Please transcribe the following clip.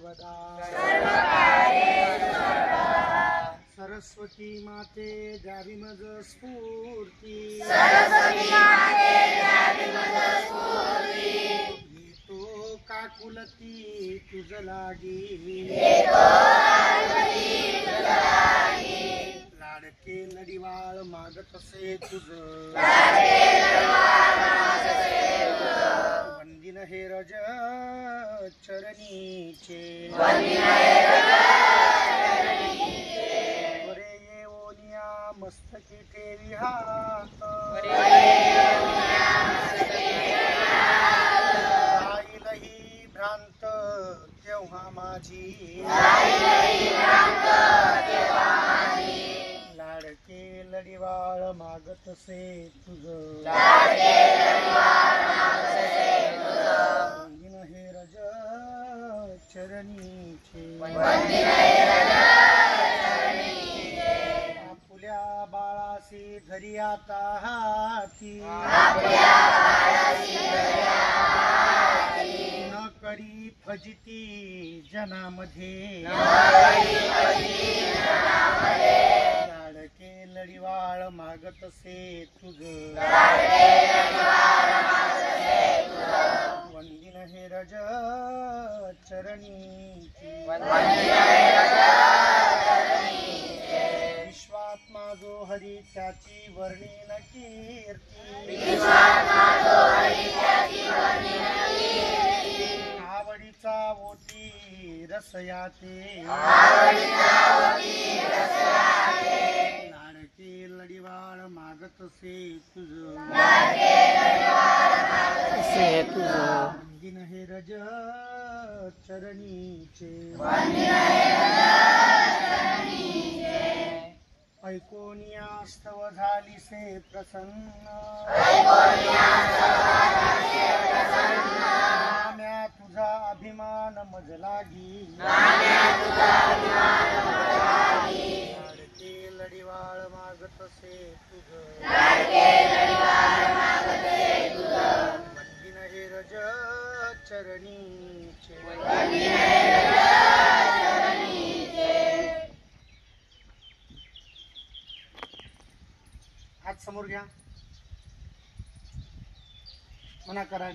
सर्वदा सरस्वती माते द्यावी मज स्फूर्ती घेतो काकुलती तुझ लागी लाडके लढिवाळ मागत असे तुझ वंदिन हे रज चरणीचे वरे येऊनिया मस्तकी ठेवी हात राहीलही भ्रांत तेव्हा माझी लाडके लढिवाळ मागत असे तुझ वंदिन हे रज चरणीचे आपुल्या बाळासी धरी आता हाती न करी फजिती जनामध्ये लाडके लढिवाळ मागत असे तुझ वंदिन हे रज चरणीचे विश्वात्मा जो हरी त्याची वर्णीन कीर्ती आवडीचा ओटी रसयाते लाडके लढिवाळ मागत असे तुझ वंदिन हे रज चरणीचे ऐकोनिया स्तव झालीसे प्रसन्न नाम्या तुझा अभिमान मज लागी लाडके लढिवाळ मागत असे तुझ वंदिन हे रज चरणीचे हात समोर घ्या मना करा